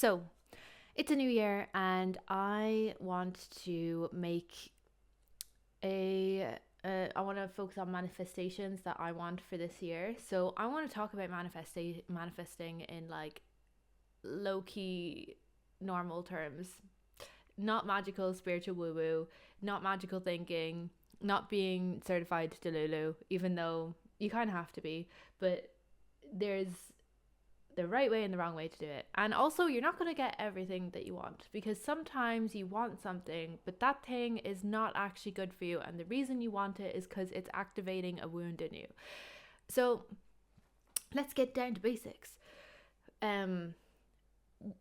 So, it's a new year and I want to make I want to focus on manifestations that I want for this year. So, I want to talk about manifesting in like low key normal terms, not magical spiritual woo woo, not magical thinking, not being certified Delulu, even though you kind of have to be, but there's the right way and the wrong way to do it. And also, you're not going to get everything that you want because sometimes you want something, but that thing is not actually good for you. And the reason you want it is because it's activating a wound in you. So, let's get down to basics. Um,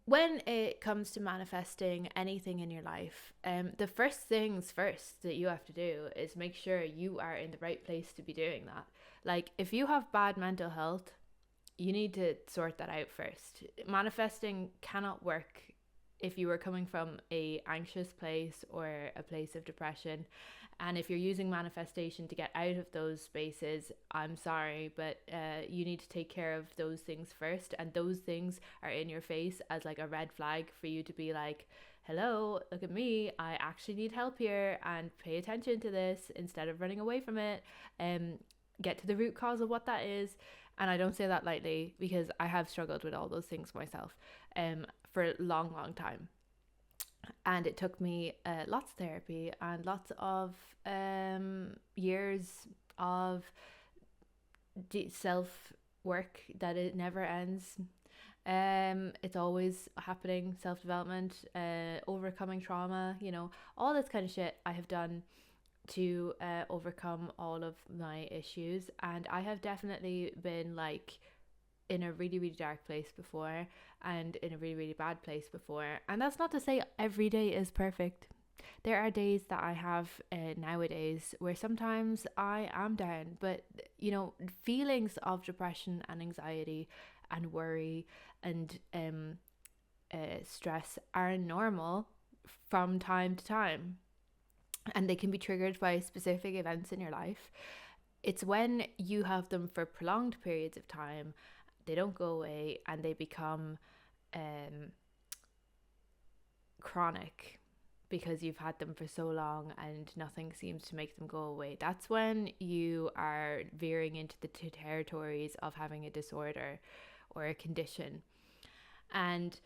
when it comes to manifesting anything in your life, the first things first that you have to do is make sure you are in the right place to be doing that. Like, if you have bad mental health, you need to sort that out first. Manifesting cannot work if you are coming from a anxious place or a place of depression. And if you're using manifestation to get out of those spaces, I'm sorry, but you need to take care of those things first. And those things are in your face as like a red flag for you to be like, hello, look at me. I actually need help here and pay attention to this instead of running away from it. Get to the root cause of what that is. And I don't say that lightly because I have struggled with all those things myself for a long, long time. And it took me lots of therapy and lots of years of self work that it never ends. It's always happening, self development, overcoming trauma, all this kind of shit I have done to overcome all of my issues. And I have definitely been like in a really, really dark place before and in a really, really bad place before. And that's not to say every day is perfect. There are days that I have nowadays where sometimes I am down, but feelings of depression and anxiety and worry and stress are normal from time to time, and they can be triggered by specific events in your life. It's when you have them for prolonged periods of time, they don't go away and they become chronic because you've had them for so long and nothing seems to make them go away. That's when you are veering into the territories of having a disorder or a condition. And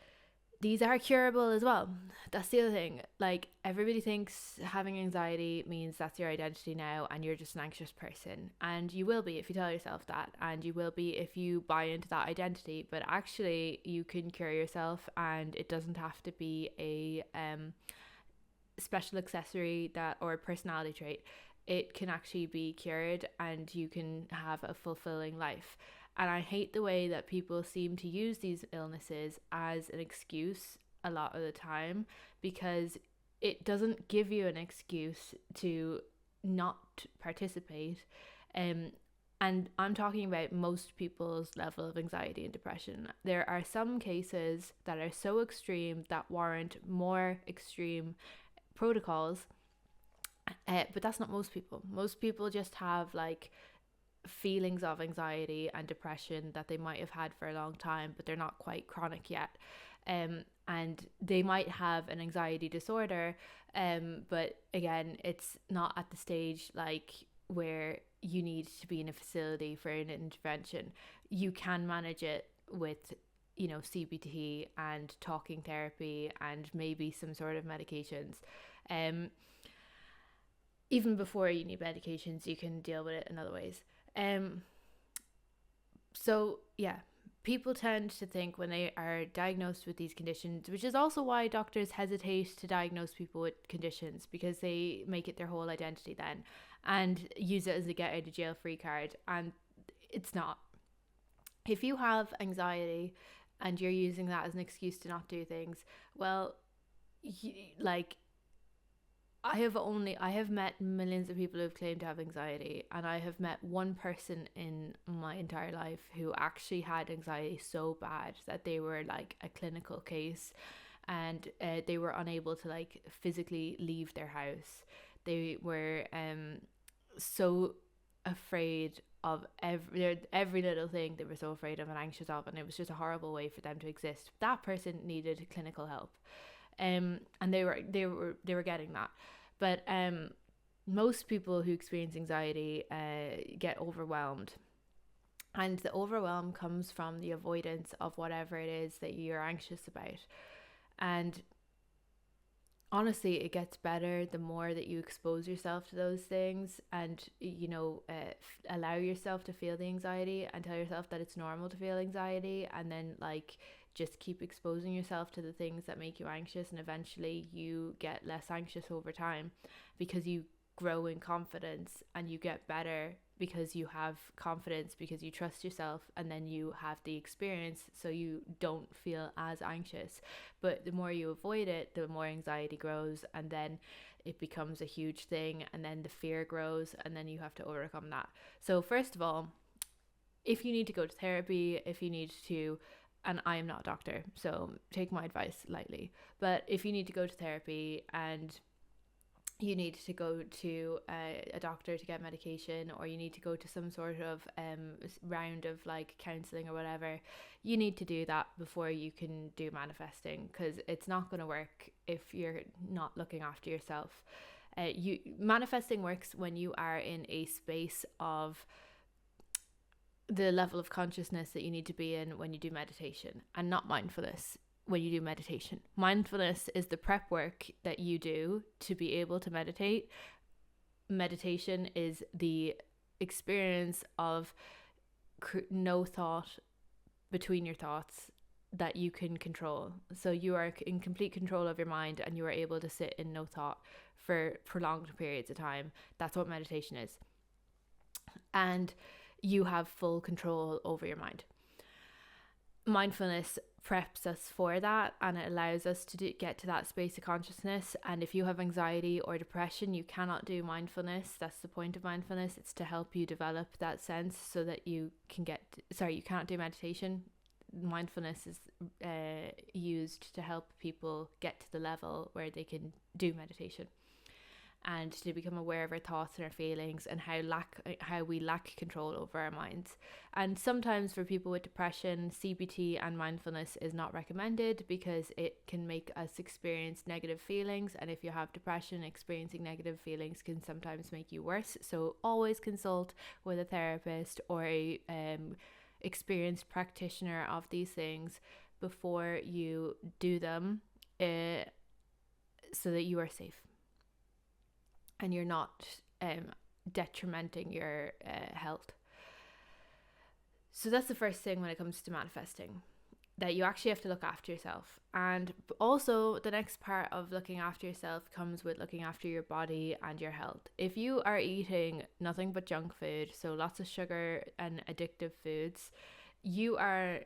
these are curable as well. That's the other thing. Like, everybody thinks having anxiety means that's your identity now and you're just an anxious person. And you will be if you tell yourself that. And you will be if you buy into that identity. But actually, you can cure yourself, and it doesn't have to be a special accessory that or a personality trait. It can actually be cured and you can have a fulfilling life. And I hate the way that people seem to use these illnesses as an excuse a lot of the time, because it doesn't give you an excuse to not participate. And I'm talking about most people's level of anxiety and depression. There are some cases that are so extreme that warrant more extreme protocols, but that's not most people. Most people just have like feelings of anxiety and depression that they might have had for a long time, but they're not quite chronic yet. And they might have an anxiety disorder, but again, it's not at the stage like where you need to be in a facility for an intervention. You can manage it with CBT and talking therapy and maybe some sort of medications. Even before you need medications, you can deal with it in other ways. So yeah, people tend to think when they are diagnosed with these conditions, which is also why doctors hesitate to diagnose people with conditions, because they make it their whole identity then and use it as a get out of jail free card, and it's not. If you have anxiety and you're using that as an excuse to not do things, well, I have met millions of people who've claimed to have anxiety, and I have met one person in my entire life who actually had anxiety so bad that they were like a clinical case, and they were unable to like physically leave their house. They were so afraid of every little thing they were so afraid of and anxious of, and it was just a horrible way for them to exist. That person needed clinical help, and they were getting that. But most people who experience anxiety get overwhelmed, and the overwhelm comes from the avoidance of whatever it is that you're anxious about. And honestly, it gets better the more that you expose yourself to those things, and allow yourself to feel the anxiety and tell yourself that it's normal to feel anxiety, and then like just keep exposing yourself to the things that make you anxious, and eventually you get less anxious over time because you grow in confidence, and you get better because you have confidence, because you trust yourself, and then you have the experience, so you don't feel as anxious. But the more you avoid it, the more anxiety grows, and then it becomes a huge thing, and then the fear grows, and then you have to overcome that. So first of all, if you need to go to therapy, if you need to, and I am not a doctor, so take my advice lightly, but if you need to go to therapy and you need to go to a doctor to get medication, or you need to go to some sort of round of like counseling or whatever, you need to do that before you can do manifesting, because it's not going to work if you're not looking after yourself. Manifesting works when you are in a space of the level of consciousness that you need to be in when you do meditation, and not mindfulness. When you do meditation, mindfulness is the prep work that you do to be able to meditate. Meditation is the experience of no thought between your thoughts that you can control. So you are in complete control of your mind, and you are able to sit in no thought for prolonged periods of time. That's what meditation is. And you have full control over your mind. Mindfulness preps us for that, and it allows us to get to that space of consciousness. And if you have anxiety or depression, you cannot do mindfulness. That's the point of mindfulness. It's to help you develop that sense so that you can you can't do meditation. Mindfulness is used to help people get to the level where they can do meditation, and to become aware of our thoughts and our feelings, and how we lack control over our minds. And sometimes for people with depression, CBT and mindfulness is not recommended because it can make us experience negative feelings, and if you have depression, experiencing negative feelings can sometimes make you worse. So always consult with a therapist or a experienced practitioner of these things before you do them, so that you are safe and you're not detrimenting your health. So that's the first thing when it comes to manifesting, that you actually have to look after yourself. And also the next part of looking after yourself comes with looking after your body and your health. If you are eating nothing but junk food, so lots of sugar and addictive foods, you are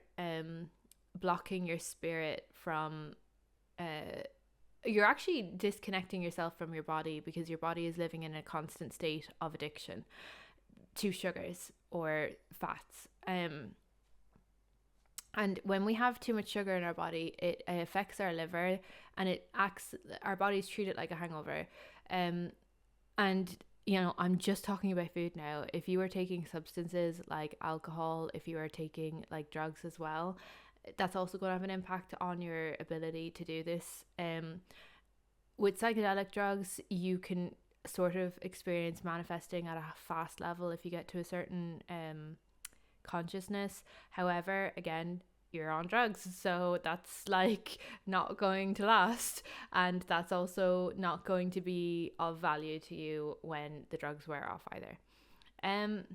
blocking your spirit from you're actually disconnecting yourself from your body, because your body is living in a constant state of addiction to sugars or fats. And when we have too much sugar in our body, it affects our liver, and our bodies treat it like a hangover. And I'm just talking about food now. If you are taking substances like alcohol, if you are taking like drugs as well, that's also going to have an impact on your ability to do this. With psychedelic drugs, you can sort of experience manifesting at a fast level if you get to a certain consciousness. However, again, you're on drugs, so that's like not going to last, and that's also not going to be of value to you when the drugs wear off either. And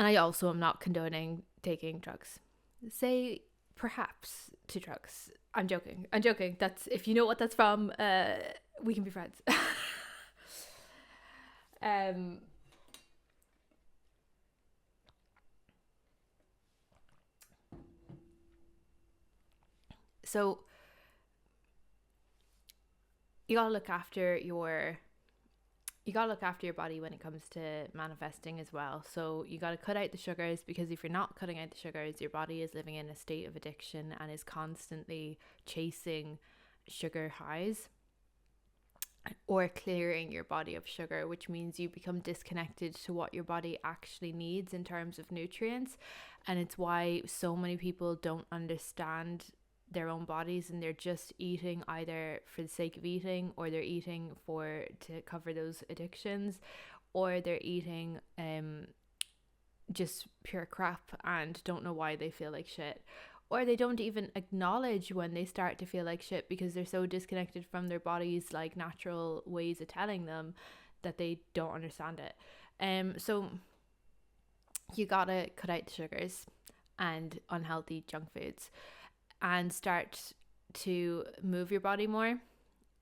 I also am not condoning taking drugs. Say perhaps to drugs. I'm joking. That's, if you know what that's from, we can be friends. So you gotta look after your body when it comes to manifesting as well. So you got to cut out the sugars, because if you're not cutting out the sugars, your body is living in a state of addiction and is constantly chasing sugar highs. or clearing your body of sugar, which means you become disconnected to what your body actually needs in terms of nutrients. And it's why so many people don't understand their own bodies, and they're just eating either for the sake of eating, or they're eating for to cover those addictions, or they're eating just pure crap and don't know why they feel like shit, or they don't even acknowledge when they start to feel like shit because they're so disconnected from their body's like natural ways of telling them that they don't understand it. So you gotta cut out the sugars and unhealthy junk foods and start to move your body more.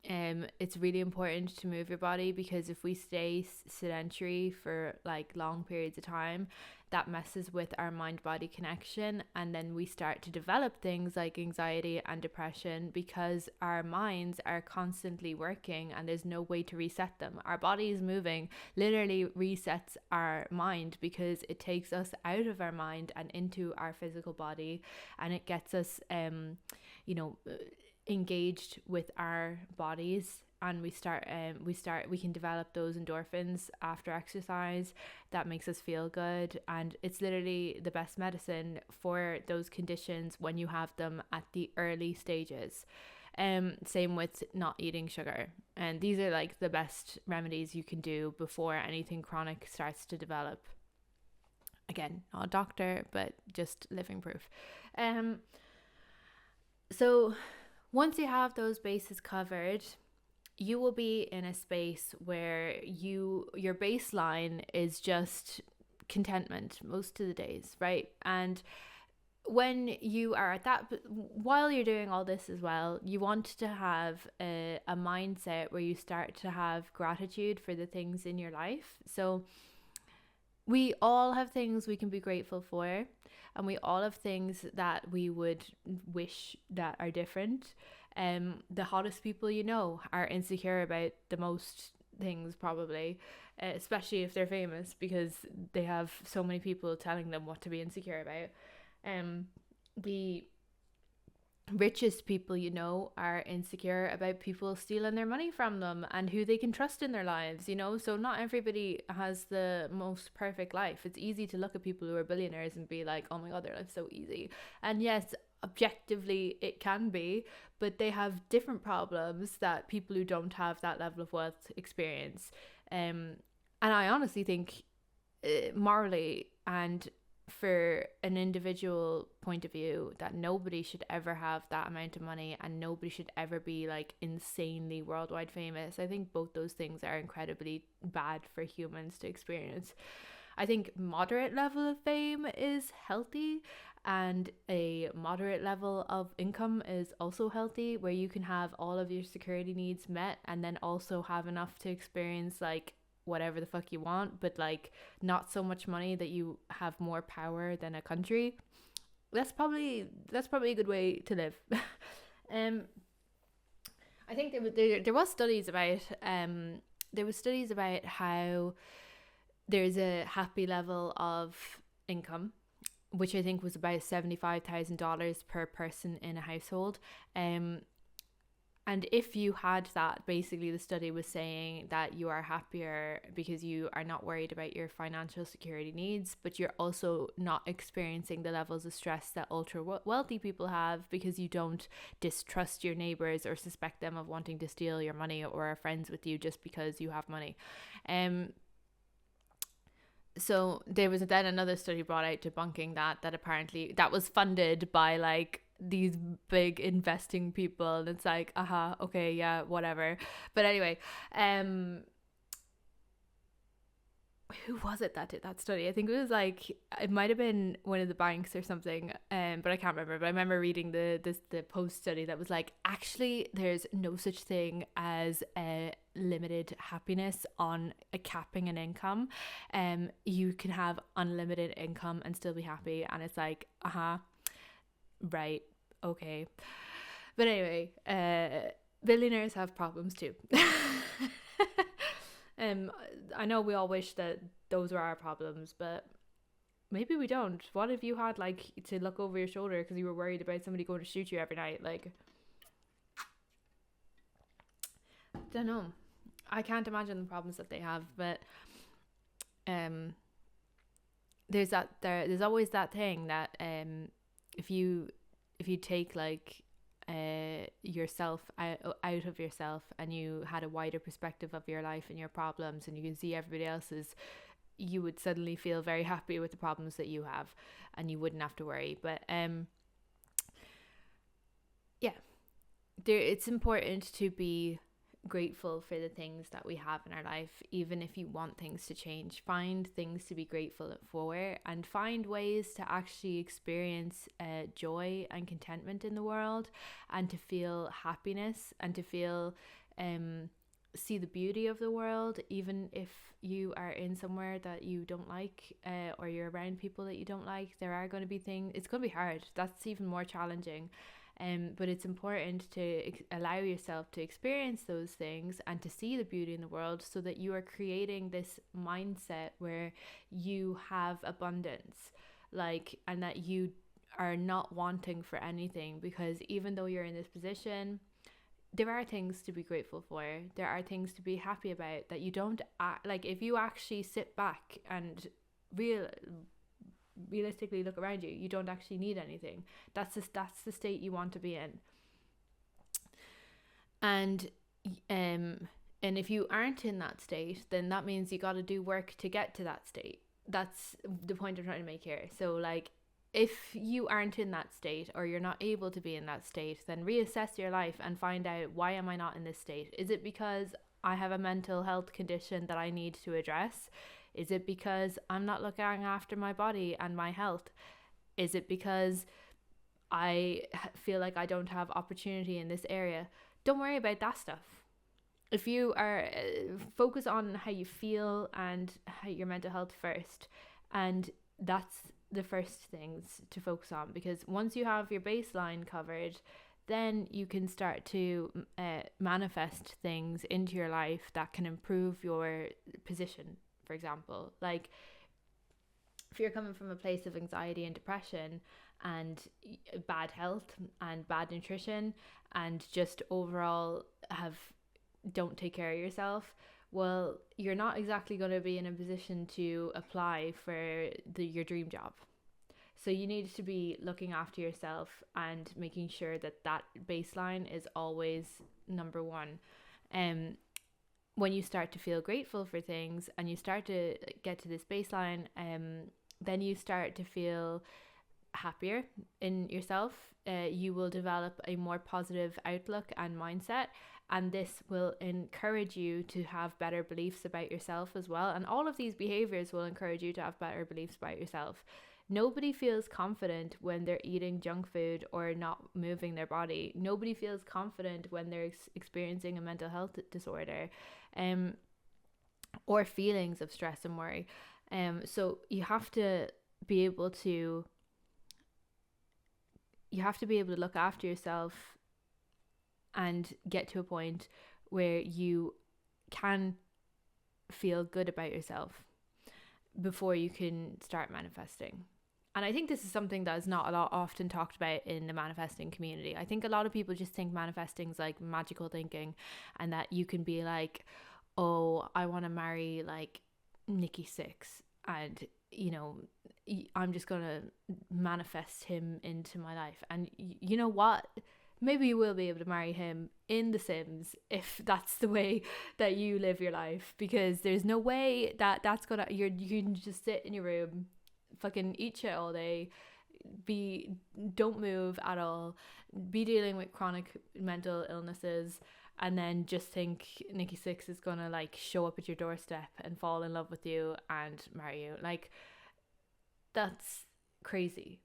It's really important to move your body, because if we stay sedentary for like long periods of time, that messes with our mind-body connection, and then we start to develop things like anxiety and depression because our minds are constantly working and there's no way to reset them. Our bodies moving literally resets our mind, because it takes us out of our mind and into our physical body, and it gets us engaged with our bodies, and we can develop those endorphins after exercise that makes us feel good. And it's literally the best medicine for those conditions when you have them at the early stages. Same with not eating sugar, and these are like the best remedies you can do before anything chronic starts to develop. Again, not a doctor, but just living proof. So once you have those bases covered, you will be in a space where your baseline is just contentment most of the days, right? And when you are at that, while you're doing all this as well, you want to have a mindset where you start to have gratitude for the things in your life. So we all have things we can be grateful for, and we all have things that we would wish that are different. The hottest people you know are insecure about the most things, probably, especially if they're famous, because they have so many people telling them what to be insecure about. The richest people you know are insecure about people stealing their money from them and who they can trust in their lives, so not everybody has the most perfect life. It's easy to look at people who are billionaires and be like, oh my god, their life's so easy, and yes, objectively it can be, but they have different problems that people who don't have that level of wealth experience. And I honestly think, morally and for an individual point of view, that nobody should ever have that amount of money, and nobody should ever be like insanely worldwide famous. I think both those things are incredibly bad for humans to experience. I think moderate level of fame is healthy, and a moderate level of income is also healthy, where you can have all of your security needs met and then also have enough to experience like whatever the fuck you want, but like not so much money that you have more power than a country. That's probably a good way to live. I think there was studies about how there's a happy level of income, which I think was about $75,000 per person in a household. And if you had that, basically the study was saying that you are happier because you are not worried about your financial security needs, but you're also not experiencing the levels of stress that ultra wealthy people have, because you don't distrust your neighbors or suspect them of wanting to steal your money or are friends with you just because you have money. So there was then another study brought out debunking that apparently that was funded by like these big investing people, and it's like, okay, yeah, whatever. But anyway, who was it that did that study? I think it was like, it might have been one of the banks or something, but I can't remember. But I remember reading the post study that was like, actually there's no such thing as a limited happiness on a capping an income. You can have unlimited income and still be happy. And it's like, right, okay. But anyway, billionaires have problems too. I know we all wish that those were our problems, but maybe we don't. What if you had like to look over your shoulder because you were worried about somebody going to shoot you every night? Like, don't know. I can't imagine the problems that they have, but um there's always that thing that if you take like yourself out of yourself, and you had a wider perspective of your life and your problems, and you can see everybody else's, you would suddenly feel very happy with the problems that you have, and you wouldn't have to worry. But yeah, it's important to be grateful for the things that we have in our life. Even if you want things to change, find things to be grateful for, and find ways to actually experience joy and contentment in the world, and to feel happiness, and to feel see the beauty of the world, even if you are in somewhere that you don't like, or you're around people that you don't like. There are going to be things, it's going to be hard, that's even more challenging. But it's important to allow yourself to experience those things and to see the beauty in the world, so that you are creating this mindset where you have abundance, like, and that you are not wanting for anything. Because even though you're in this position, there are things to be grateful for, there are things to be happy about, that you don't like, if you actually sit back and realistically look around you, you don't actually need anything. That's the state you want to be in. And if you aren't in that state, then that means you got to do work to get to that state. That's the point I'm trying to make here. So like, if you aren't in that state, or you're not able to be in that state, then reassess your life and find out, why am I not in this state? Is it because I have a mental health condition that I need to address? Is it because I'm not looking after my body and my health? Is it because I feel like I don't have opportunity in this area? Don't worry about that stuff. If you are focus on how you feel and how your mental health first, and that's the first things to focus on. Because once you have your baseline covered, then you can start to manifest things into your life that can improve your position. For example, like, if you're coming from a place of anxiety and depression, and bad health and bad nutrition, and just overall don't take care of yourself, well, you're not exactly going to be in a position to apply for your dream job. So you need to be looking after yourself and making sure that baseline is always number one. When you start to feel grateful for things, and you start to get to this baseline, then you start to feel happier in yourself. You will develop a more positive outlook and mindset, and this will encourage you to have better beliefs about yourself as well. And all of these behaviors will encourage you to have better beliefs about yourself. Nobody feels confident when they're eating junk food or not moving their body. Nobody feels confident when they're experiencing a mental health disorder, or feelings of stress and worry. So you have to be able to look after yourself and get to a point where you can feel good about yourself before you can start manifesting. And I think this is something that is not often talked about in the manifesting community. I think a lot of people just think manifesting is like magical thinking, and that you can be like, oh, I want to marry like Nikki Sixx, and I'm just gonna manifest him into my life. And you know what? Maybe you will be able to marry him in The Sims if that's the way that you live your life, because there's no way that's gonna you can just sit in your room, fucking eat shit all day, don't move at all, be dealing with chronic mental illnesses, and then just think Nikki Sixx is gonna like show up at your doorstep and fall in love with you and marry you. Like, that's crazy.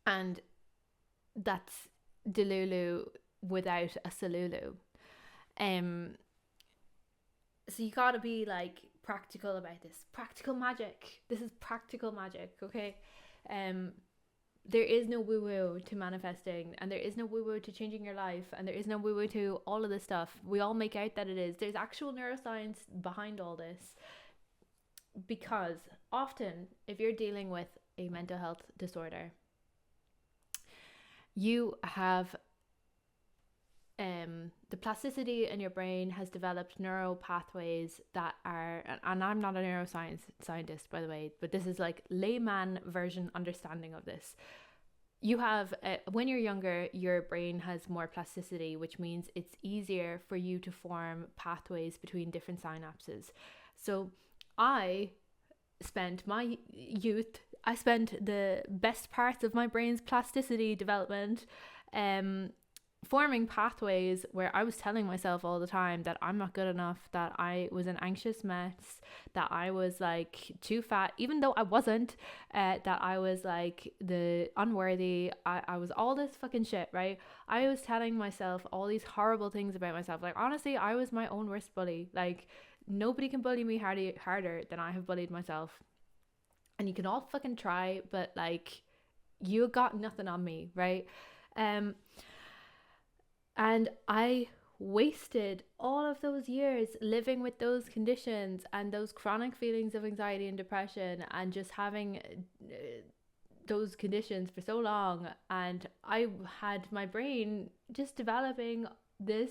And that's Delulu without a Salulu. So you gotta be like practical about this. Practical magic. This is practical magic, okay? There is no woo-woo to manifesting, and there is no woo-woo to changing your life, and there is no woo-woo to all of this stuff. We all make out that it is. There's actual neuroscience behind all this. Because often, if you're dealing with a mental health disorder, you have the plasticity in your brain has developed neural pathways that are, and I'm not a neuroscience scientist, by the way, but this is like layman version understanding of this. You have, when you're younger, your brain has more plasticity, which means it's easier for you to form pathways between different synapses. So I spent my youth, I spent the best parts of my brain's plasticity development forming pathways where I was telling myself all the time that I'm not good enough, that I was an anxious mess, that I was like too fat, even though I wasn't, that I was like the unworthy, I was all this fucking shit, right? I was telling myself all these horrible things about myself. Like, honestly, I was my own worst bully. Like, nobody can bully me harder than I have bullied myself. And you can all fucking try, but like, you got nothing on me, right? And I wasted all of those years living with those conditions and those chronic feelings of anxiety and depression, and just having those conditions for so long. And I had my brain just developing these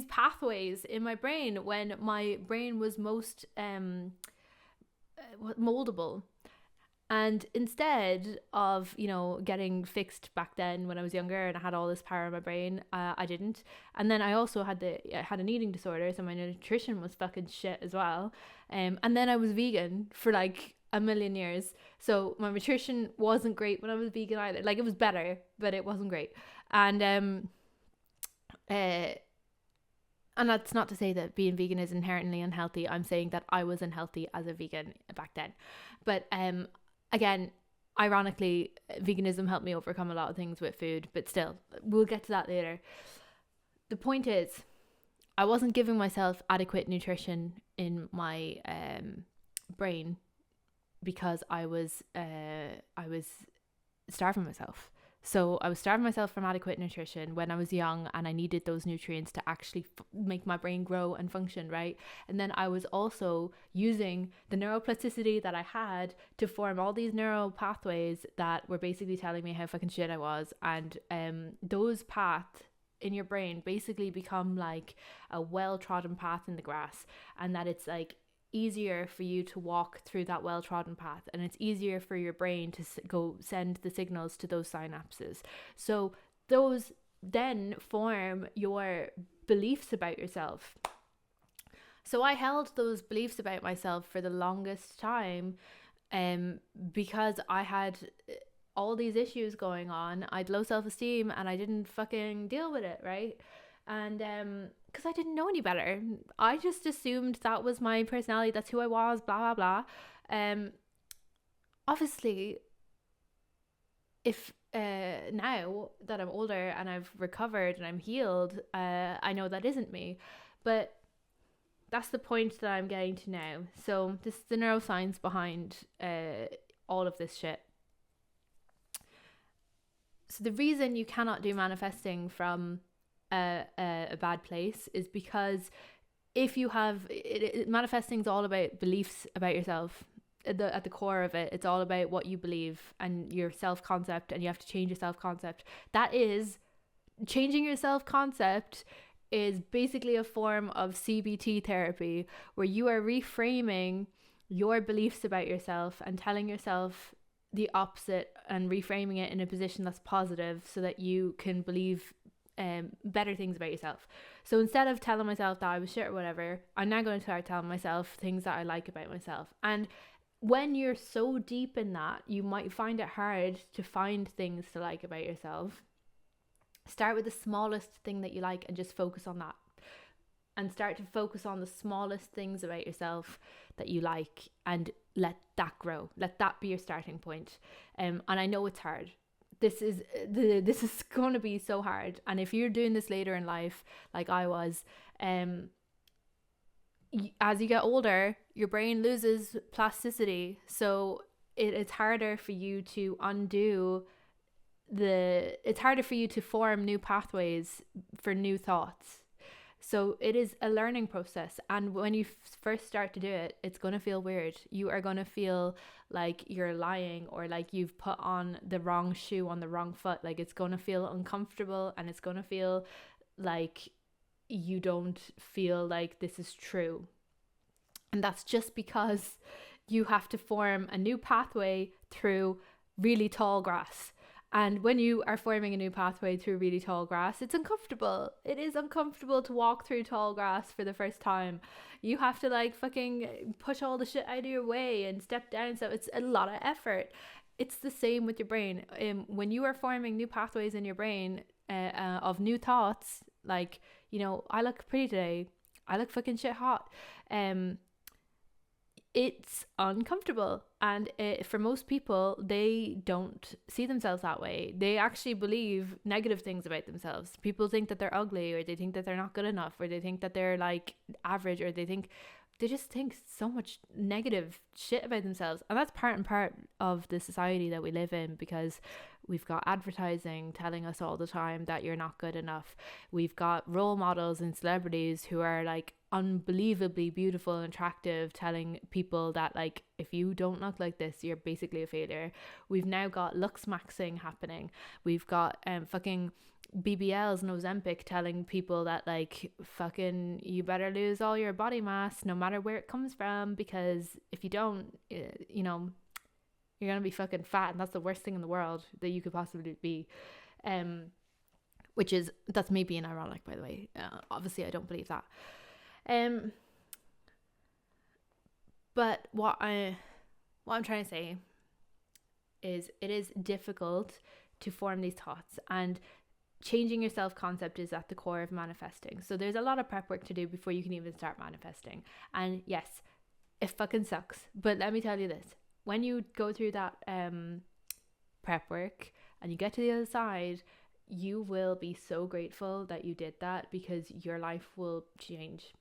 pathways in my brain when my brain was most moldable. And instead of, getting fixed back then when I was younger and I had all this power in my brain, I didn't. And then I also had an eating disorder, so my nutrition was fucking shit as well. And then I was vegan for like a million years. So my nutrition wasn't great when I was vegan either. Like, it was better, but it wasn't great. And that's not to say that being vegan is inherently unhealthy. I'm saying that I was unhealthy as a vegan back then. But again, ironically, veganism helped me overcome a lot of things with food, but still, we'll get to that later. The point is, I wasn't giving myself adequate nutrition in my brain because I was starving myself. So I was starving myself from adequate nutrition when I was young, and I needed those nutrients to actually make my brain grow and function, right? And then I was also using the neuroplasticity that I had to form all these neural pathways that were basically telling me how fucking shit I was. And those paths in your brain basically become like a well-trodden path in the grass, and that it's like easier for you to walk through that well-trodden path, and it's easier for your brain to go send the signals to those synapses. So those then form your beliefs about yourself. So I held those beliefs about myself for the longest time because I had all these issues going on. I had low self-esteem and I didn't fucking deal with it, right? And because I didn't know any better, I just assumed that was my personality, that's who I was, blah blah blah. Obviously, if now that I'm older and I've recovered and I'm healed, I know that isn't me. But that's the point that I'm getting to now. So this is the neuroscience behind all of this shit. So the reason you cannot do manifesting from a bad place is because if you have manifesting is all about beliefs about yourself. At the core of it, it's all about what you believe and your self-concept, and you have to change your self-concept. That is, changing your self-concept is basically a form of CBT therapy, where you are reframing your beliefs about yourself and telling yourself the opposite and reframing it in a position that's positive so that you can believe better things about yourself. So instead of telling myself that I was shit or whatever, I'm now going to start telling myself things that I like about myself. And when you're so deep in that, you might find it hard to find things to like about yourself. Start with the smallest thing that you like and just focus on that. And start to focus on the smallest things about yourself that you like, and let that grow. Let that be your starting point. And I know it's hard. This is going to be so hard. And if you're doing this later in life, like I was, as you get older, your brain loses plasticity. So it's harder for you to it's harder for you to form new pathways for new thoughts. So it is a learning process. And when you first start to do it, it's going to feel weird. You are going to feel like you're lying, or like you've put on the wrong shoe on the wrong foot. Like it's going to feel uncomfortable, and it's going to feel like you don't feel like this is true. And that's just because you have to form a new pathway through really tall grass. And when you are forming a new pathway through really tall grass, it's uncomfortable. It is uncomfortable to walk through tall grass for the first time. You have to like fucking push all the shit out of your way and step down. So it's a lot of effort. It's the same with your brain. When you are forming new pathways in your brain of new thoughts, like, you know, I look pretty today. I look fucking shit hot. It's uncomfortable, and for most people, they don't see themselves that way. They actually believe negative things about themselves. People think that they're ugly, or they think that they're not good enough, or they think that they're like average, or they just think so much negative shit about themselves. And that's part and part of the society that we live in, because we've got advertising telling us all the time that you're not good enough. We've got role models and celebrities who are like unbelievably beautiful and attractive, telling people that like, if you don't look like this, you're basically a failure. We've now got looks maxing happening. We've got fucking BBLs and Ozempic telling people that like, fucking, you better lose all your body mass no matter where it comes from, because if you don't, you know, you're gonna be fucking fat, and that's the worst thing in the world that you could possibly be. That's me being ironic, by the way. Obviously I don't believe that. But what I'm trying to say is, it is difficult to form these thoughts, and changing your self-concept is at the core of manifesting. So there's a lot of prep work to do before you can even start manifesting. And yes, it fucking sucks. But let me tell you this. When you go through that prep work and you get to the other side, you will be so grateful that you did that, because your life will change.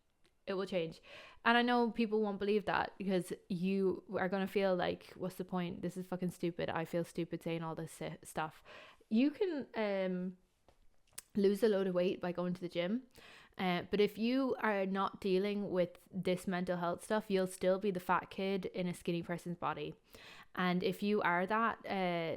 It will change. And I know people won't believe that, because you are going to feel like, what's the point? This is fucking stupid. I feel stupid saying all this stuff. You can lose a load of weight by going to the gym. But if you are not dealing with this mental health stuff, you'll still be the fat kid in a skinny person's body. And if you are that,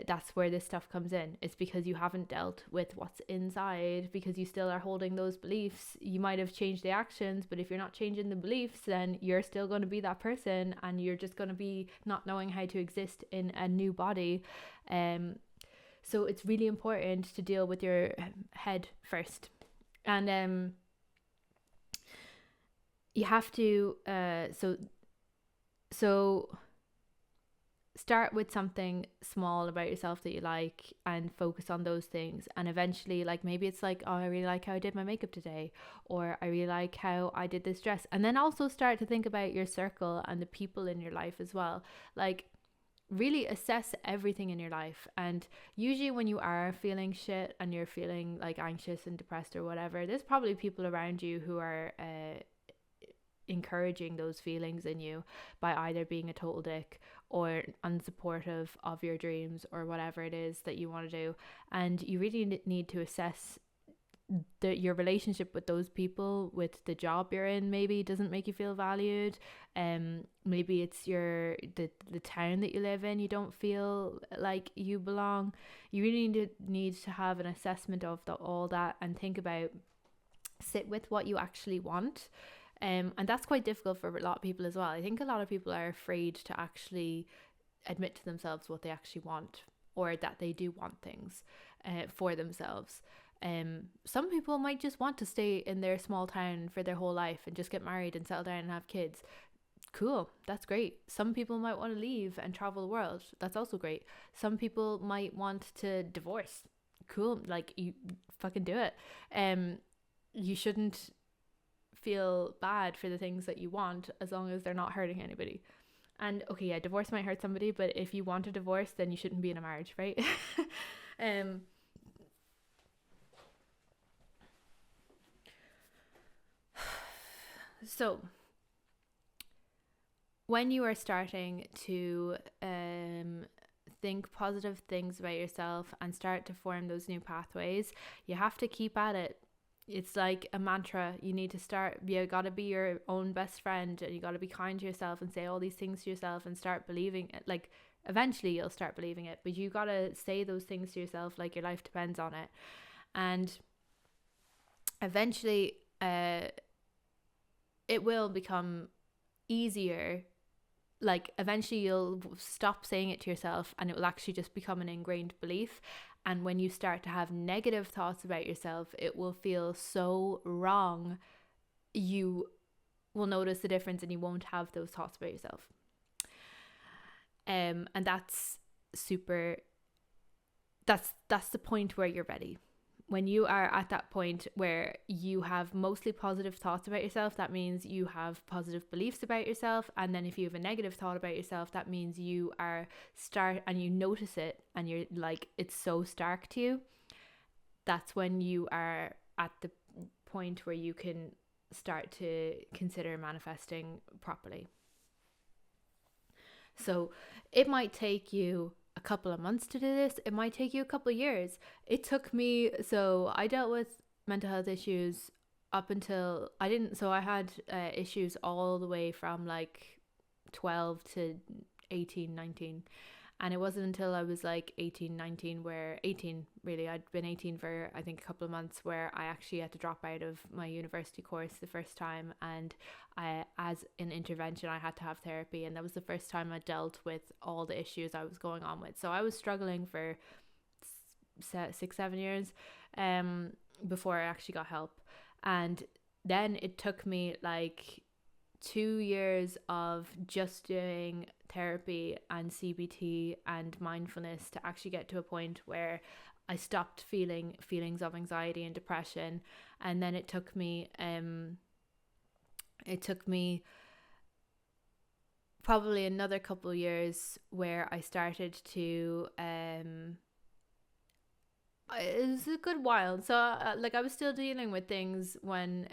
that's where this stuff comes in. It's because you haven't dealt with what's inside, because you still are holding those beliefs. You might have changed the actions, but if you're not changing the beliefs, then you're still going to be that person, and you're just going to be not knowing how to exist in a new body. So it's really important to deal with your head first. And you have to so start with something small about yourself that you like, and focus on those things. And eventually, like, maybe it's like, oh, I really like how I did my makeup today, or I really like how I did this dress. And then also start to think about your circle and the people in your life as well. Like, really assess everything in your life. And usually when you are feeling shit and you're feeling like anxious and depressed or whatever, there's probably people around you who are encouraging those feelings in you by either being a total dick or unsupportive of your dreams or whatever it is that you want to do. And you really need to assess your relationship with those people, with the job you're in. Maybe doesn't make you feel valued. Maybe it's the town that you live in, you don't feel like you belong. You really need to have an assessment of all that, and think about, sit with what you actually want. And that's quite difficult for a lot of people as well. I think a lot of people are afraid to actually admit to themselves what they actually want, or that they do want things for themselves. Some people might just want to stay in their small town for their whole life and just get married and settle down and have kids. Cool, that's great. Some people might want to leave and travel the world. That's also great. Some people might want to divorce. Cool, like, you fucking do it. You shouldn't feel bad for the things that you want, as long as they're not hurting anybody. And okay, yeah, divorce might hurt somebody, but if you want a divorce, then you shouldn't be in a marriage, right? So when you are starting to think positive things about yourself and start to form those new pathways, you have to keep at it. It's like a mantra. You need to start, you got to be your own best friend, and you got to be kind to yourself and say all these things to yourself and start believing it. Like, eventually you'll start believing it, but you got to say those things to yourself like your life depends on it. And eventually it will become easier. Like, eventually you'll stop saying it to yourself and it will actually just become an ingrained belief. And when you start to have negative thoughts about yourself, it will feel so wrong. You will notice the difference and you won't have those thoughts about yourself. And that's super, that's the point where you're ready. When you are at that point where you have mostly positive thoughts about yourself, that means you have positive beliefs about yourself. And then if you have a negative thought about yourself, that means you are and you notice it and you're like, it's so stark to you. That's when you are at the point where you can start to consider manifesting properly. So it might take you a couple of months to do this. It might take you a couple of years. It took me, so I dealt with mental health issues up until I had issues all the way from like 12 to 18, 19. And it wasn't until I was like 18, 19, where 18 really, I'd been 18 for I think a couple of months, where I actually had to drop out of my university course the first time. And as an intervention, I had to have therapy. And that was the first time I dealt with all the issues I was going on with. So I was struggling for 6-7 years before I actually got help. And then it took me like 2 years of just doing therapy and CBT and mindfulness to actually get to a point where I stopped feeling feelings of anxiety and depression. And then it took me probably another couple of years where I started to it was a good while. So like I was still dealing with things when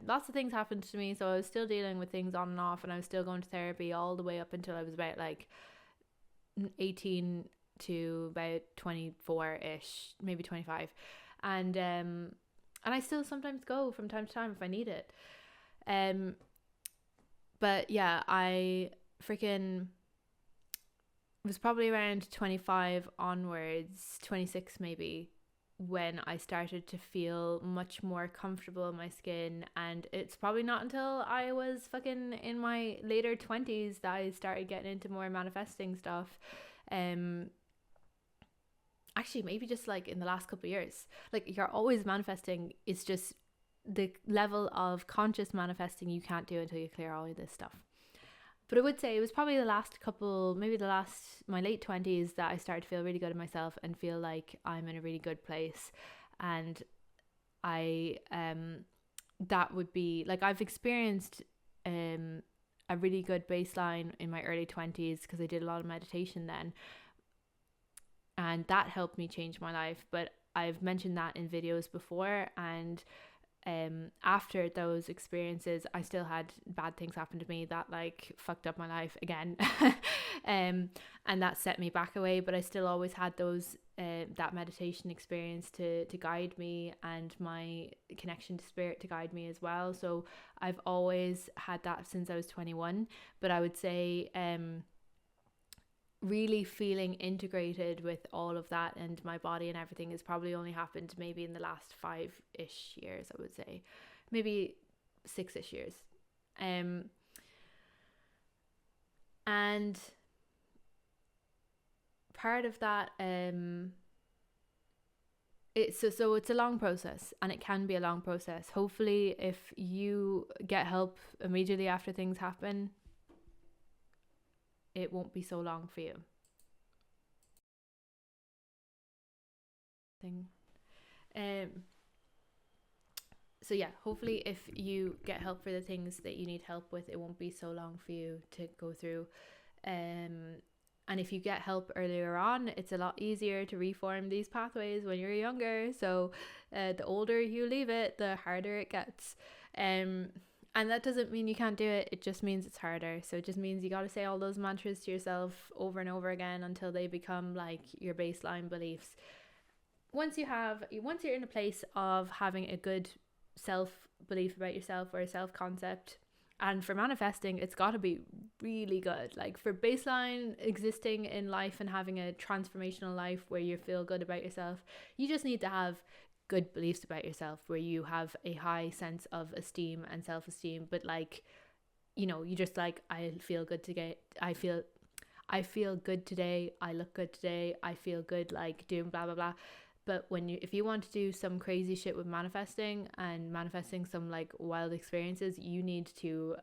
lots of things happened to me, so I was still dealing with things on and off, and I was still going to therapy all the way up until I was about like 18 to about 24ish, maybe 25. And I still sometimes go from time to time if I need it. But yeah, I freaking was probably around 25 onwards, 26 maybe, when I started to feel much more comfortable in my skin. And it's probably not until I was fucking in my later 20s that I started getting into more manifesting stuff. Actually, maybe just like in the last couple of years. Like, you're always manifesting. It's just the level of conscious manifesting you can't do until you clear all of this stuff. But I would say it was probably my late 20s that I started to feel really good in myself and feel like I'm in a really good place. And I, that would be like, I've experienced a really good baseline in my early 20s because I did a lot of meditation then. And that helped me change my life. But I've mentioned that in videos before, and after those experiences I still had bad things happen to me that like fucked up my life again. And that set me back away, but I still always had those that meditation experience to guide me, and my connection to spirit to guide me as well. So I've always had that since I was 21. But I would say really feeling integrated with all of that and my body and everything has probably only happened maybe in the last 5-ish years, I would say, maybe 6-ish years. And part of that it's a long process, and it can be a long process. Hopefully if you get help immediately after things happen, it won't be so long for you. So yeah, hopefully if you get help for the things that you need help with, it won't be so long for you to go through. And if you get help earlier on, it's a lot easier to reform these pathways when you're younger. So the older you leave it, the harder it gets. And that doesn't mean you can't do it. It just means it's harder. So it just means you got to say all those mantras to yourself over and over again until they become like your baseline beliefs. once you're in a place of having a good self belief about yourself or a self concept, and for manifesting it's got to be really good. Like for baseline existing in life and having a transformational life where you feel good about yourself, you just need to have good beliefs about yourself where you have a high sense of esteem and self-esteem. But like, you just like, I feel good today, I feel good today, I look good today, I feel good like doing blah blah blah. But if you want to do some crazy shit with manifesting and manifesting some like wild experiences, you need to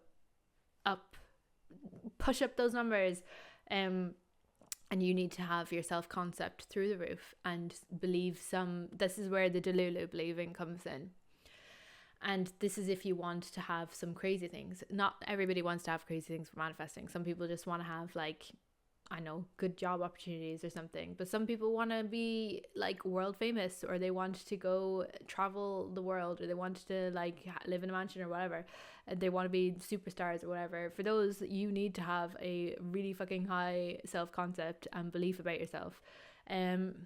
push up those numbers, and you need to have your self concept through the roof and believe this is where the Delulu believing comes in. And this is if you want to have some crazy things. Not everybody wants to have crazy things for manifesting. Some people just want to have like, I know, good job opportunities or something. But some people want to be like world famous, or they want to go travel the world, or they want to like live in a mansion or whatever. They want to be superstars or whatever. For those, you need to have a really fucking high self-concept and belief about yourself. And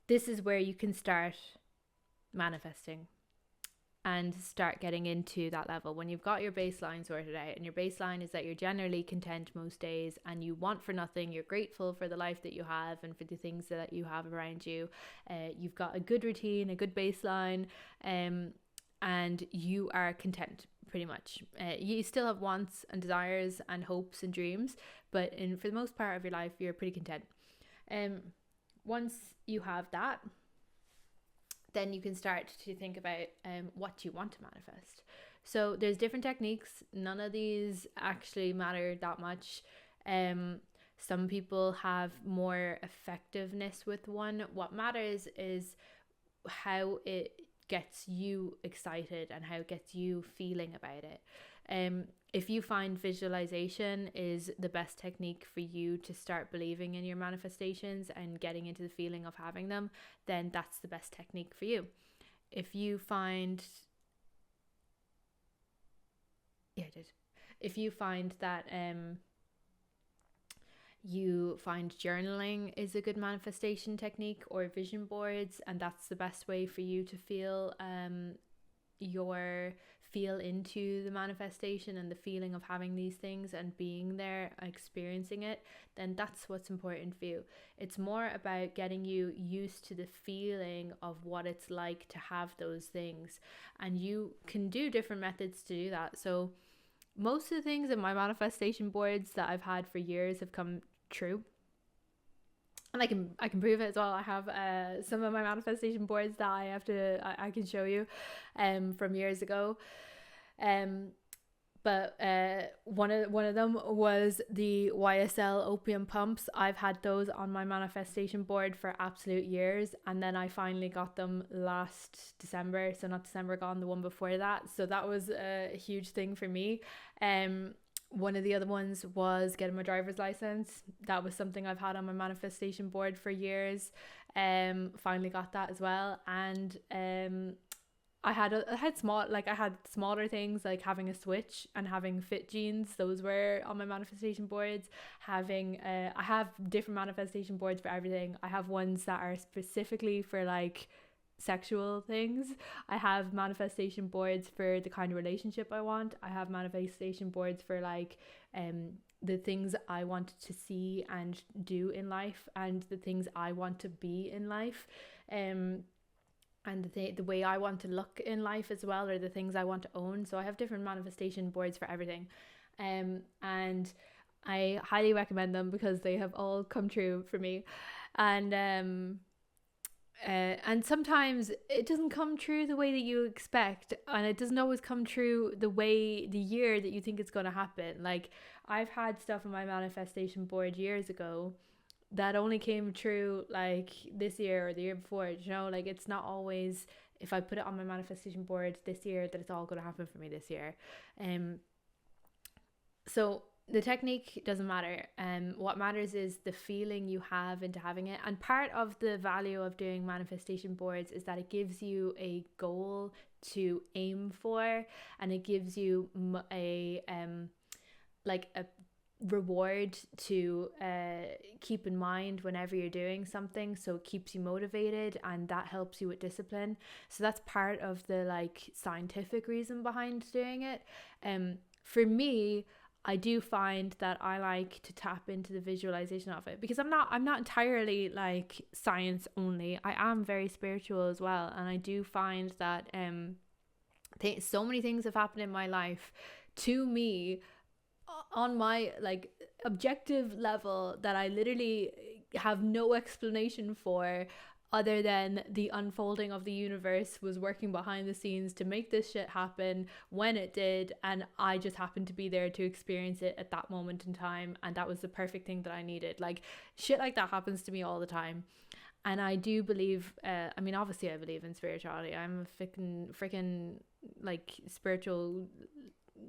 this is where you can start manifesting and start getting into that level. When you've got your baseline sorted out, and your baseline is that you're generally content most days and you want for nothing, you're grateful for the life that you have and for the things that you have around you, you've got a good routine, a good baseline, and you are content pretty much. You still have wants and desires and hopes and dreams, but for the most part of your life you're pretty content. Once you have that, then you can start to think about what you want to manifest. So there's different techniques. None of these actually matter that much. Some people have more effectiveness with one. What matters is how it gets you excited and how it gets you feeling about it. If you find visualization is the best technique for you to start believing in your manifestations and getting into the feeling of having them, then that's the best technique for you. If you find that you find journaling is a good manifestation technique, or vision boards, and that's the best way for you to feel into the manifestation and the feeling of having these things and being there, experiencing it, then that's what's important for you. It's more about getting you used to the feeling of what it's like to have those things, and you can do different methods to do that. So most of the things in my manifestation boards that I've had for years have come true, and I can prove it as well. I have some of my manifestation boards that I can show you from years ago. But one of them was the YSL opium pumps. I've had those on my manifestation board for absolute years, and then I finally got them last December. So not December gone, the one before that. So that was a huge thing for me. One of the other ones was getting my driver's license. That was something I've had on my manifestation board for years. Finally got that as well. And I had smaller things like having a Switch and having fit jeans. Those were on my manifestation boards. I have different manifestation boards for everything. I have ones that are specifically for like sexual things. I have manifestation boards for the kind of relationship I want. I have manifestation boards for like the things I want to see and do in life, and the things I want to be in life, and the way I want to look in life as well, or the things I want to own. So I have different manifestation boards for everything, and I highly recommend them because they have all come true for me. And sometimes it doesn't come true the way that you expect, and it doesn't always come true the year that you think it's going to happen. Like I've had stuff on my manifestation board years ago that only came true like this year or the year before, like it's not always, if I put it on my manifestation board this year, that it's all going to happen for me this year. So the technique doesn't matter. What matters is the feeling you have into having it. And part of the value of doing manifestation boards is that it gives you a goal to aim for, and it gives you a reward to keep in mind whenever you're doing something, so it keeps you motivated and that helps you with discipline. So that's part of the like scientific reason behind doing it. For me, I do find that I like to tap into the visualization of it, because I'm not entirely like science only. I am very spiritual as well, and I do find that so many things have happened in my life to me on my like objective level that I literally have no explanation for, other than the unfolding of the universe was working behind the scenes to make this shit happen when it did, and I just happened to be there to experience it at that moment in time, and that was the perfect thing that I needed. Like shit like that happens to me all the time. And I do believe, I mean, obviously I believe in spirituality. I'm a freaking like spiritual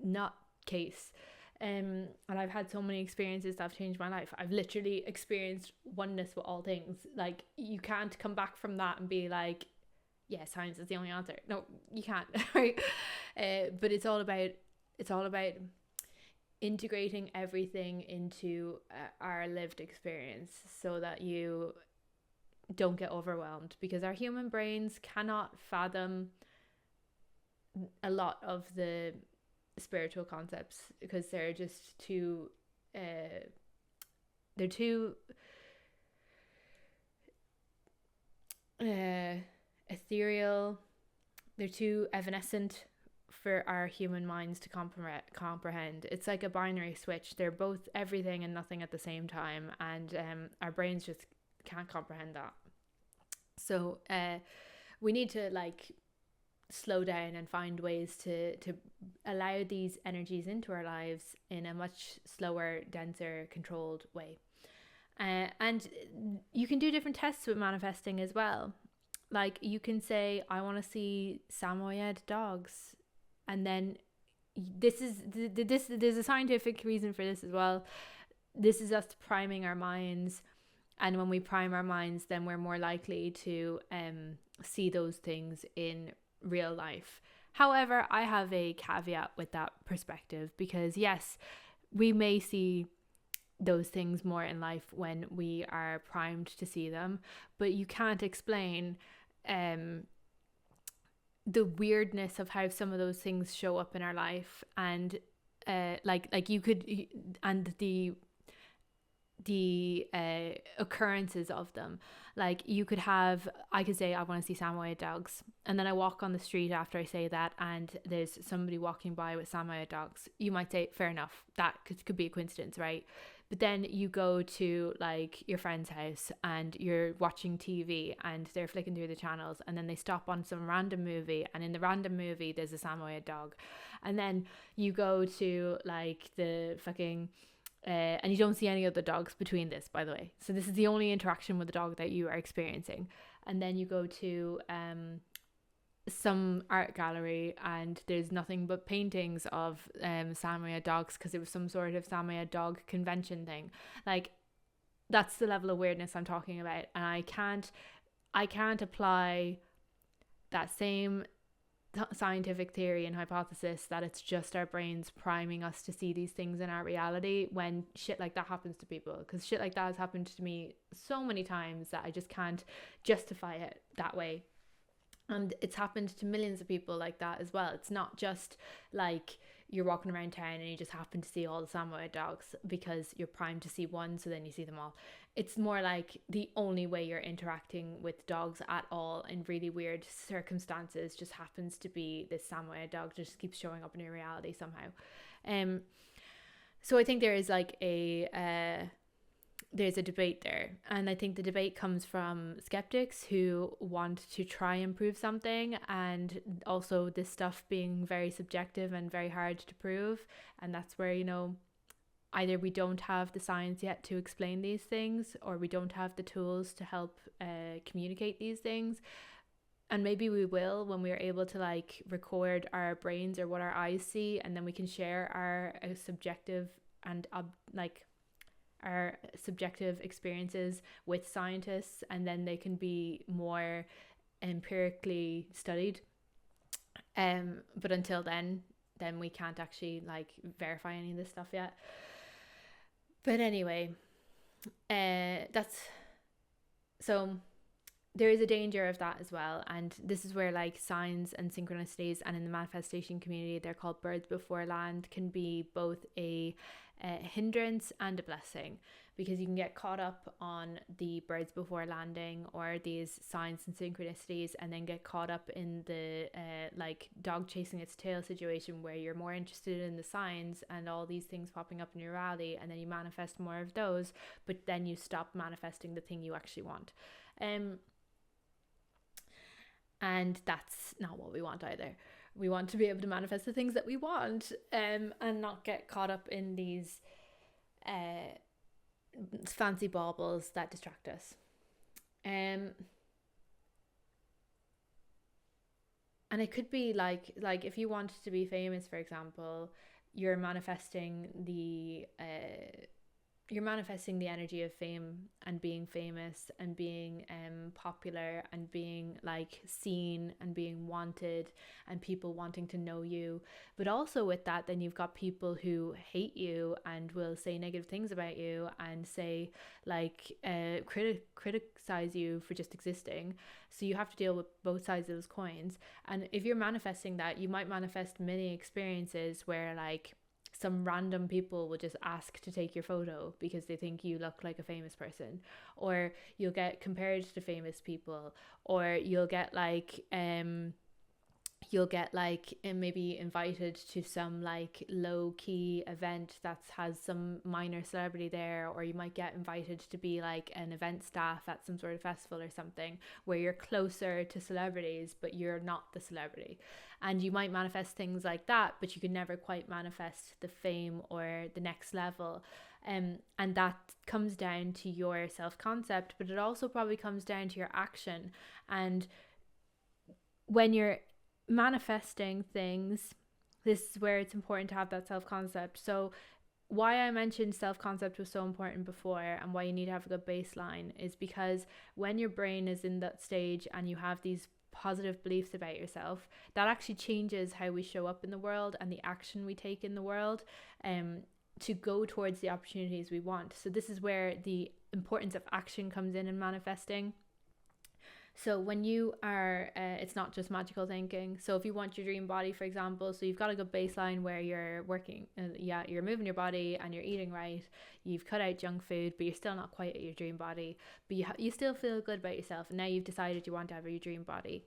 nut case. And I've had so many experiences that have changed my life. I've literally experienced oneness with all things. Like you can't come back from that and be like, yeah, science is the only answer. No, you can't. Right? But it's all about integrating everything into our lived experience, so that you don't get overwhelmed, because our human brains cannot fathom a lot of the spiritual concepts, because they're just too they're too ethereal, they're too evanescent for our human minds to comprehend. It's like a binary switch. They're both everything and nothing at the same time, and our brains just can't comprehend that. So we need to like slow down and find ways to allow these energies into our lives in a much slower, denser, controlled way. And you can do different tests with manifesting as well. Like you can say, I want to see Samoyed dogs, and then this there's a scientific reason for this as well. This is us priming our minds, and when we prime our minds, then we're more likely to see those things in real life. However, I have a caveat with that perspective, because yes, we may see those things more in life when we are primed to see them, but you can't explain the weirdness of how some of those things show up in our life, and like you could, and the occurrences of them. Like you could have, I could say I want to see Samoyed dogs, and then I walk on the street after I say that, and there's somebody walking by with Samoyed dogs. You might say fair enough, that could be a coincidence, right? But then you go to like your friend's house and you're watching TV and they're flicking through the channels, and then they stop on some random movie, and in the random movie there's a Samoyed dog. And then you go to like the fucking and you don't see any other dogs between this, by the way. So this is the only interaction with the dog that you are experiencing. And then you go to some art gallery and there's nothing but paintings of Samoyed dogs, because it was some sort of Samoyed dog convention thing. Like that's the level of weirdness I'm talking about. And I can't apply that same scientific theory and hypothesis that it's just our brains priming us to see these things in our reality when shit like that happens to people, because shit like that has happened to me so many times that I just can't justify it that way. And it's happened to millions of people like that as well. It's not just like you're walking around town and you just happen to see all the Samoyed dogs because you're primed to see one, so then you see them all. It's more like the only way you're interacting with dogs at all in really weird circumstances just happens to be this Samoyed dog just keeps showing up in your reality somehow. So I think there is like there's a debate there, and I think the debate comes from skeptics who want to try and prove something, and also this stuff being very subjective and very hard to prove. And that's where, you know, either we don't have the science yet to explain these things, or we don't have the tools to help communicate these things. And maybe we will when we're able to like record our brains or what our eyes see, and then we can share our subjective and our subjective experiences with scientists, and then they can be more empirically studied. But until then we can't actually like verify any of this stuff yet. But anyway, that's so there is a danger of that as well. And this is where like signs and synchronicities, and in the manifestation community they're called birds before land, can be both a hindrance and a blessing, because you can get caught up on the birds before landing or these signs and synchronicities, and then get caught up in the like dog chasing its tail situation, where you're more interested in the signs and all these things popping up in your reality, and then you manifest more of those, but then you stop manifesting the thing you actually want. And that's not what we want either. We want to be able to manifest the things that we want, and not get caught up in these fancy baubles that distract us. And it could be like if you wanted to be famous, for example, you're manifesting the energy of fame and being famous and being popular and being like seen and being wanted and people wanting to know you. But also with that, then you've got people who hate you and will say negative things about you and say like criticize you for just existing. So you have to deal with both sides of those coins. And if you're manifesting that, you might manifest many experiences where like some random people will just ask to take your photo because they think you look like a famous person, or you'll get compared to famous people, or you'll get like maybe invited to some like low-key event that has some minor celebrity there, or you might get invited to be like an event staff at some sort of festival or something where you're closer to celebrities but you're not the celebrity. And you might manifest things like that, but you can never quite manifest the fame or the next level. And that comes down to your self-concept, but it also probably comes down to your action. And when you're manifesting things, this is where it's important to have that self-concept. So why I mentioned self-concept was so important before, and why you need to have a good baseline, is because when your brain is in that stage and you have these positive beliefs about yourself, that actually changes how we show up in the world and the action we take in the world to go towards the opportunities we want. So this is where the importance of action comes in manifesting. So when you are, it's not just magical thinking. So if you want your dream body, for example, so you've got a good baseline where you're working, you're moving your body and you're eating right. You've cut out junk food, but you're still not quite at your dream body. But you still feel good about yourself. And now you've decided you want to have your dream body.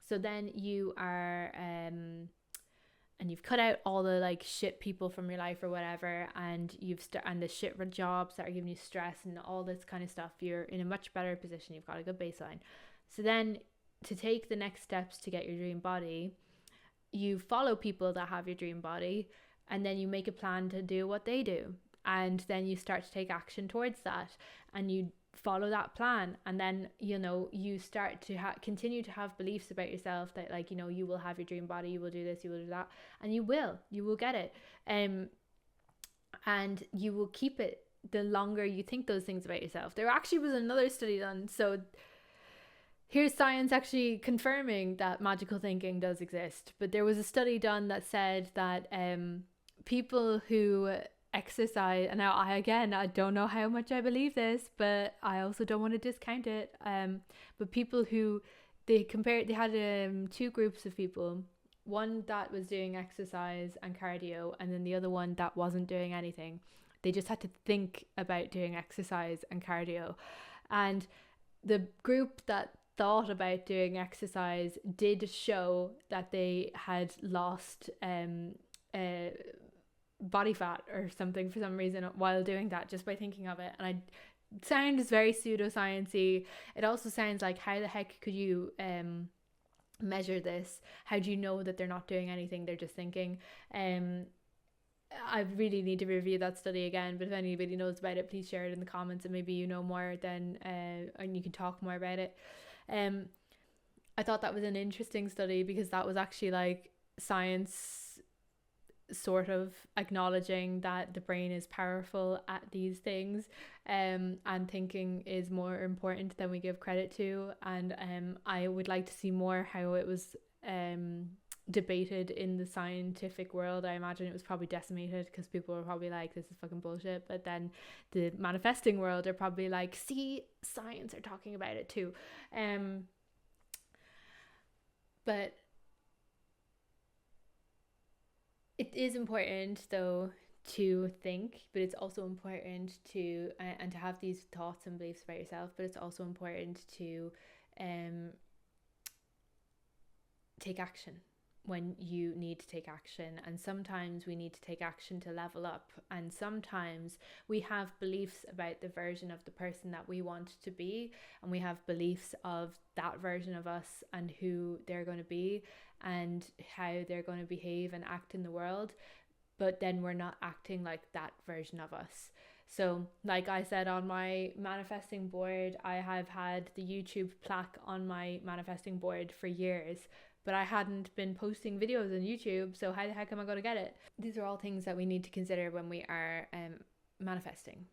So then you are, and you've cut out all the like shit people from your life or whatever, and and the shit jobs that are giving you stress and all this kind of stuff. You're in a much better position. You've got a good baseline. So then to take the next steps to get your dream body, you follow people that have your dream body, and then you make a plan to do what they do. And then you start to take action towards that, and you follow that plan. And then, you start to continue to have beliefs about yourself that like, you will have your dream body, you will do this, you will do that, and you will get it. And you will keep it the longer you think those things about yourself. There actually was another study done. So here's science actually confirming that magical thinking does exist. But there was a study done that said that people who exercise, and now I don't know how much I believe this, but I also don't want to discount it. But people who they had two groups of people, one that was doing exercise and cardio, and then the other one that wasn't doing anything. They just had to think about doing exercise and cardio. And the group that thought about doing exercise did show that they had lost body fat or something for some reason while doing that, just by thinking of it. And it sounds very pseudoscience-y. It also sounds like, how the heck could you measure this? How do you know that they're not doing anything, they're just thinking? I really need to review that study again, but if anybody knows about it, please share it in the comments, and maybe you know more then and you can talk more about it. I thought that was an interesting study, because that was actually like science sort of acknowledging that the brain is powerful at these things, and thinking is more important than we give credit to. And I would like to see more how it was debated in the scientific world. I imagine it was probably decimated because people were probably like, this is fucking bullshit. But then the manifesting world are probably like, see, science are talking about it too. But it is important though to think, but it's also important to and to have these thoughts and beliefs about yourself, but it's also important to take action when you need to take action. And sometimes we need to take action to level up, and sometimes we have beliefs about the version of the person that we want to be, and we have beliefs of that version of us and who they're going to be and how they're going to behave and act in the world, but then we're not acting like that version of us. So like I said, on my manifesting board, I have had the YouTube plaque on my manifesting board for years, but I hadn't been posting videos on YouTube, so how the heck am I going to get it? These are all things that we need to consider when we are manifesting.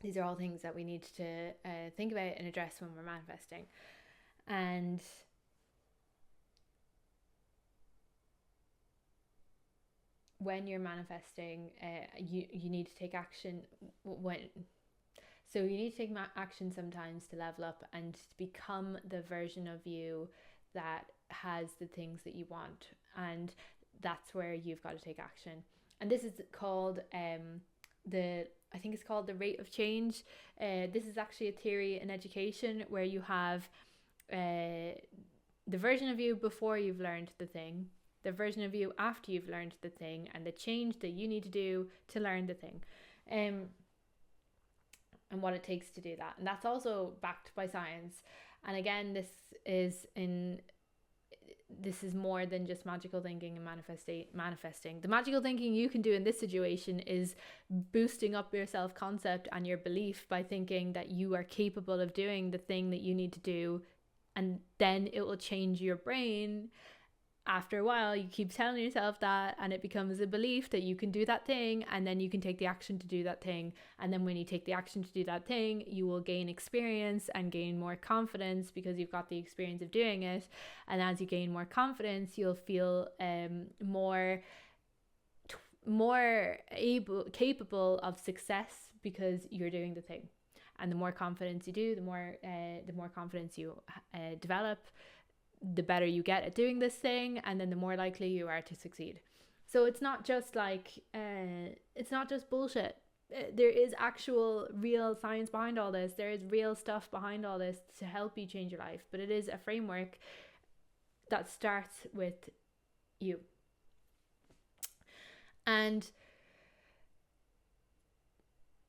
These are all things that we need to think about and address when we're manifesting. And when you're manifesting, you need to take action. So you need to take action sometimes to level up and to become the version of you that has the things that you want, and that's where you've got to take action. And this is called I think it's called the rate of change. This is actually a theory in education where you have the version of you before you've learned the thing, the version of you after you've learned the thing, and the change that you need to do to learn the thing, and what it takes to do that. And that's also backed by science. And again, this is more than just magical thinking and manifesting. The magical thinking you can do in this situation is boosting up your self-concept and your belief by thinking that you are capable of doing the thing that you need to do, and then it will change your brain. After a while, you keep telling yourself that, and it becomes a belief that you can do that thing, and then you can take the action to do that thing. And then when you take the action to do that thing, you will gain experience and gain more confidence because you've got the experience of doing it. And as you gain more confidence, you'll feel more capable of success because you're doing the thing. And the more confidence you do, the more confidence you develop, the better you get at doing this thing, and then the more likely you are to succeed. So it's not just like it's not just bullshit. There is actual real science behind all this. There is real stuff behind all this to help you change your life, but it is a framework that starts with you. And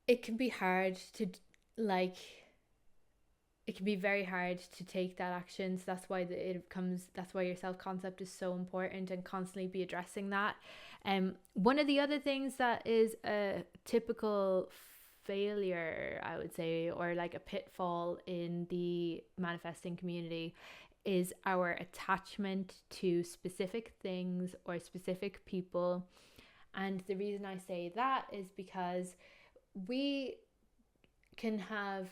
it can be hard to it can be very hard to take that action. So that's why that's why your self-concept is so important, and constantly be addressing that. One of the other things that is a typical failure, I would say, or like a pitfall in the manifesting community, is our attachment to specific things or specific people. And the reason I say that is because we can have,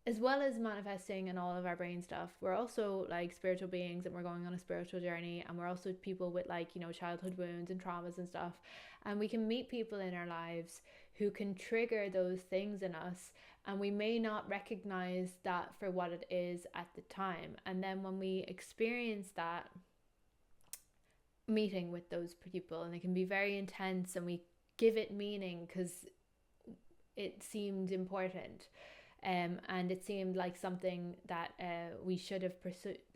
as well as manifesting and all of our brain stuff, we're also like spiritual beings, and we're going on a spiritual journey, and we're also people with like, you know, childhood wounds and traumas and stuff. And we can meet people in our lives who can trigger those things in us, and we may not recognize that for what it is at the time. And then when we experience that meeting with those people, and it can be very intense, and we give it meaning because it seemed important. And it seemed like something that we should have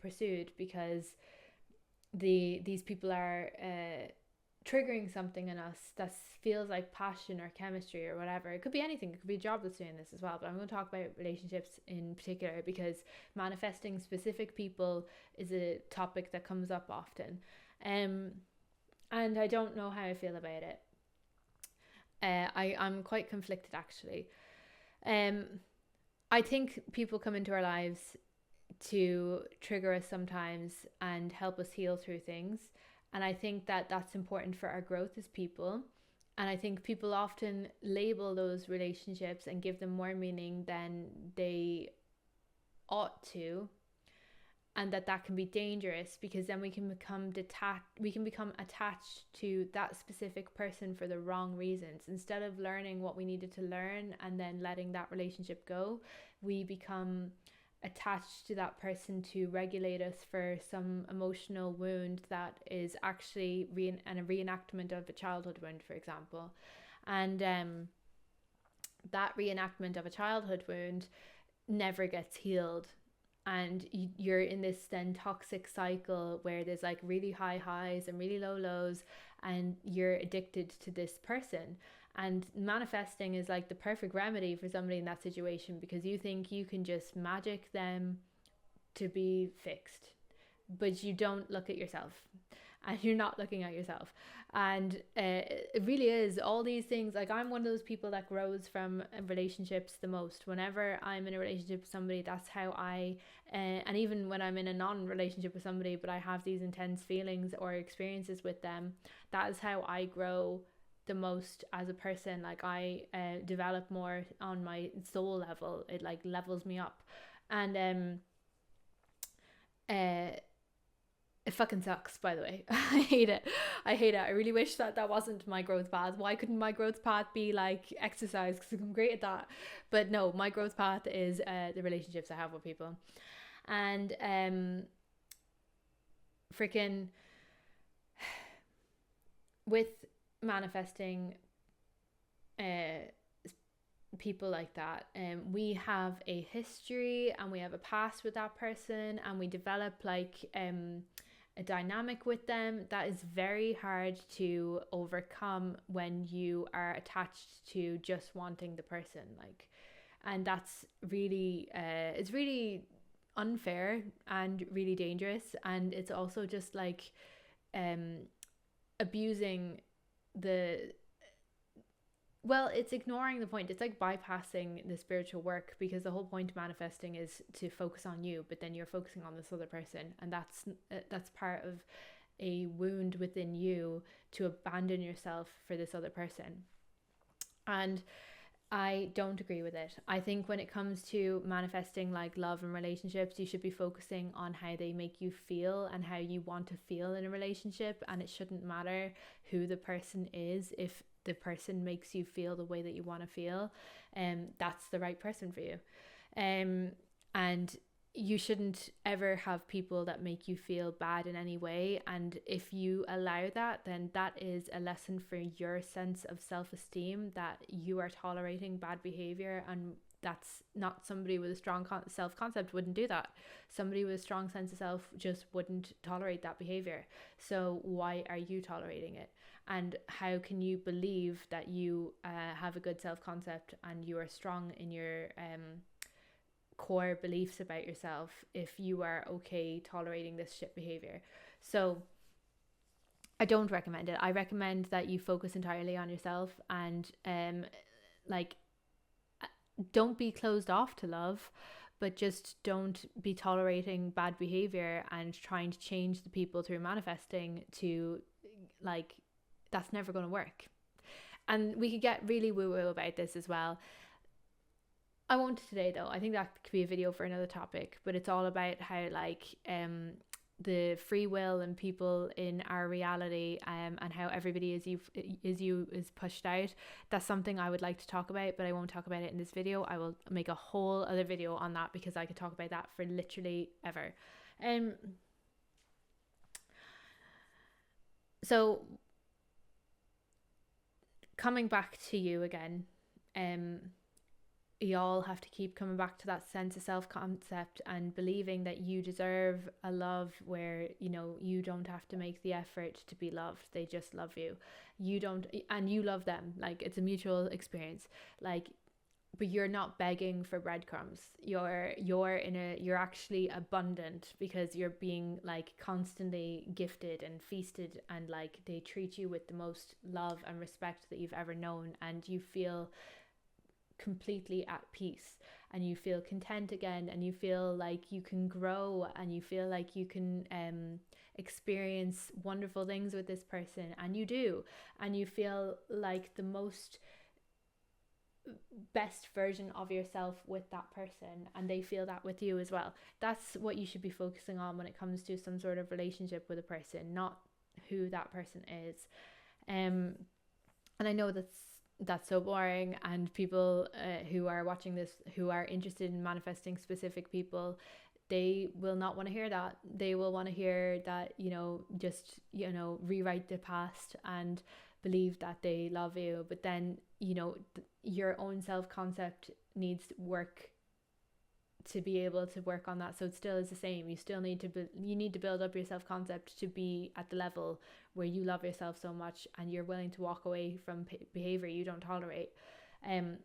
pursued because these people are triggering something in us that feels like passion or chemistry or whatever. It could be anything. It could be a job that's doing this as well. But I'm going to talk about relationships in particular because manifesting specific people is a topic that comes up often. And I don't know how I feel about it. I'm quite conflicted actually. I think people come into our lives to trigger us sometimes and help us heal through things. And I think that that's important for our growth as people. And I think people often label those relationships and give them more meaning than they ought to. and that can be dangerous, because then we can become attached to that specific person for the wrong reasons. Instead of learning what we needed to learn and then letting that relationship go, we become attached to that person to regulate us for some emotional wound that is actually a reenactment of a childhood wound, for example. And that reenactment of a childhood wound never gets healed, and you're in this then toxic cycle where there's like really high highs and really low lows, and you're addicted to this person. And manifesting is like the perfect remedy for somebody in that situation, because you think you can just magic them to be fixed, but you don't look at yourself, and you're not looking at yourself. And it really is all these things. Like, I'm one of those people that grows from relationships the most. Whenever I'm in a relationship with somebody, that's how I and even when I'm in a non-relationship with somebody, but I have these intense feelings or experiences with them, that is how I grow the most as a person. Like, I develop more on my soul level. It like levels me up. And it fucking sucks, by the way. I hate it. I really wish that wasn't my growth path. Why couldn't my growth path be like exercise? Because I'm great at that. But no, my growth path is the relationships I have with people. And freaking with manifesting people like that, we have a history and we have a past with that person, and we develop like a dynamic with them that is very hard to overcome when you are attached to just wanting the person. Like, and that's really it's really unfair and really dangerous. And it's also just like abusing it's ignoring the point. It's like bypassing the spiritual work, because the whole point of manifesting is to focus on you, but then you're focusing on this other person, and that's part of a wound within you, to abandon yourself for this other person. And I don't agree with it. I think when it comes to manifesting like love and relationships, you should be focusing on how they make you feel and how you want to feel in a relationship. And it shouldn't matter who the person is. If the person makes you feel the way that you want to feel, that's the right person for you. And you shouldn't ever have people that make you feel bad in any way. And if you allow that, then that is a lesson for your sense of self-esteem, that you are tolerating bad behavior. And that's not somebody with a strong self-concept wouldn't do that. Somebody with a strong sense of self just wouldn't tolerate that behavior. So why are you tolerating it? And how can you believe that you have a good self-concept and you are strong in your core beliefs about yourself if you are okay tolerating this shit behavior? So I don't recommend it. I recommend that you focus entirely on yourself, and like, don't be closed off to love, but just don't be tolerating bad behavior and trying to change the people through manifesting to, like, that's never going to work. And we could get really woo-woo about this as well. I won't today though. I think that could be a video for another topic, but it's all about how like the free will and people in our reality, and how everybody is pushed out. That's something I would like to talk about, but I won't talk about it in this video. I will make a whole other video on that, because I could talk about that for literally ever. So coming back to you again, you all have to keep coming back to that sense of self-concept and believing that you deserve a love where, you know, you don't have to make the effort to be loved. They just love you. You don't, and you love them. Like, it's a mutual experience. Like, but you're not begging for breadcrumbs. You're actually abundant, because you're being like constantly gifted and feasted, and like they treat you with the most love and respect that you've ever known, and you feel completely at peace, and you feel content again, and you feel like you can grow, and you feel like you can experience wonderful things with this person, and you do, and you feel like the most best version of yourself with that person, and they feel that with you as well. That's what you should be focusing on when it comes to some sort of relationship with a person, not who that person is. And I know that's so boring, and people who are watching this, who are interested in manifesting specific people, they will not want to hear that. They will want to hear that, just, rewrite the past and believe that they love you. But then, your own self-concept needs work to be able to work on that. So it still is the same. You still need to you need to build up your self-concept to be at the level where you love yourself so much and you're willing to walk away from behavior you don't tolerate. And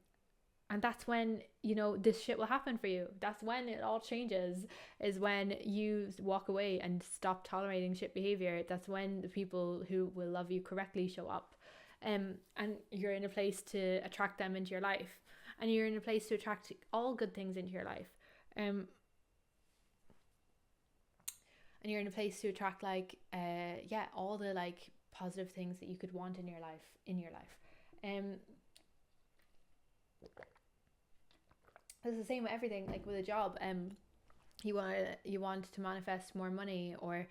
that's when, this shit will happen for you. That's when it all changes, is when you walk away and stop tolerating shit behavior. That's when the people who will love you correctly show up. And you're in a place to attract them into your life. And you're in a place to attract all good things into your life. And you're in a place to attract all the positive things that you could want in your life. It's the same with everything, like with a job. You want to manifest more money, or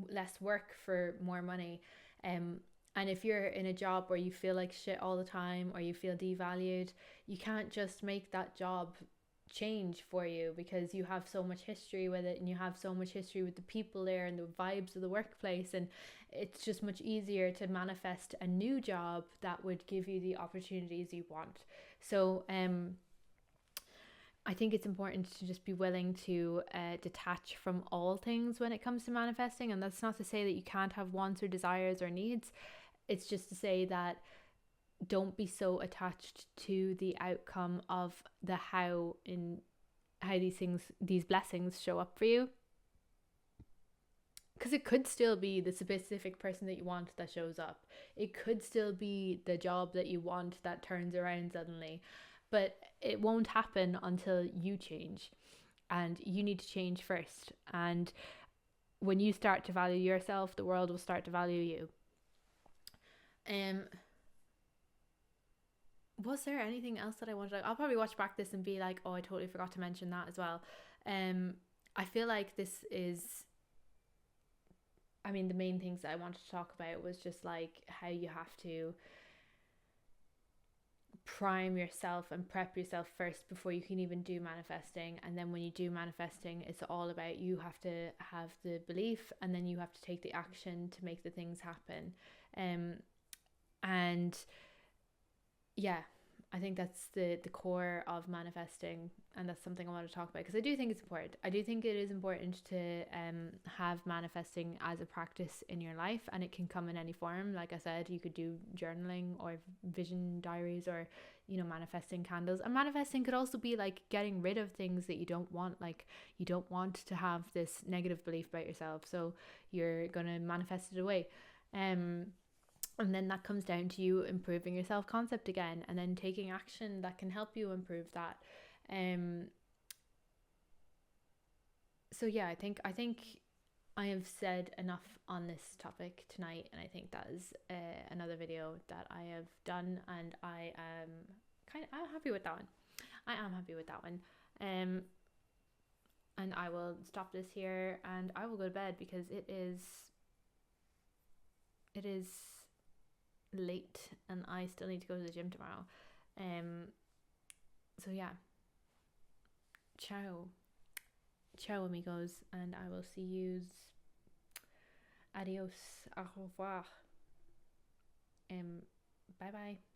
less work for more money. And if you're in a job where you feel like shit all the time, or you feel devalued, you can't just make that job change for you, because you have so much history with it, and you have so much history with the people there and the vibes of the workplace. And it's just much easier to manifest a new job that would give you the opportunities you want. So I think it's important to just be willing to detach from all things when it comes to manifesting. And that's not to say that you can't have wants or desires or needs. It's just to say that don't be so attached to the outcome of the how these blessings show up for you. Because it could still be the specific person that you want that shows up. It could still be the job that you want that turns around suddenly. But it won't happen until you change. And you need to change first. And when you start to value yourself, the world will start to value you. Was there anything else that I wanted? I'll probably watch back this and be like, oh, I totally forgot to mention that as well. I feel like this is, the main things that I wanted to talk about was just like how you have to prime yourself and prep yourself first before you can even do manifesting. And then when you do manifesting, it's all about, you have to have the belief, and then you have to take the action to make the things happen. And yeah, I think that's the core of manifesting, and that's something I want to talk about, because I do think it's important. I do think it is important to have manifesting as a practice in your life, and it can come in any form. Like I said, you could do journaling or vision diaries, or manifesting candles. And manifesting could also be like getting rid of things that you don't want. Like, you don't want to have this negative belief about yourself, so you're gonna manifest it away. And then that comes down to you improving your self-concept again, and then taking action that can help you improve that. So yeah, I think I have said enough on this topic tonight, and I think that is another video that I have done, and I'm happy with that one. I am happy with that one. And I will stop this here, and I will go to bed, because it is late, and I still need to go to the gym tomorrow. So yeah, ciao amigos, and I will see yous. Adios, au revoir. Bye bye.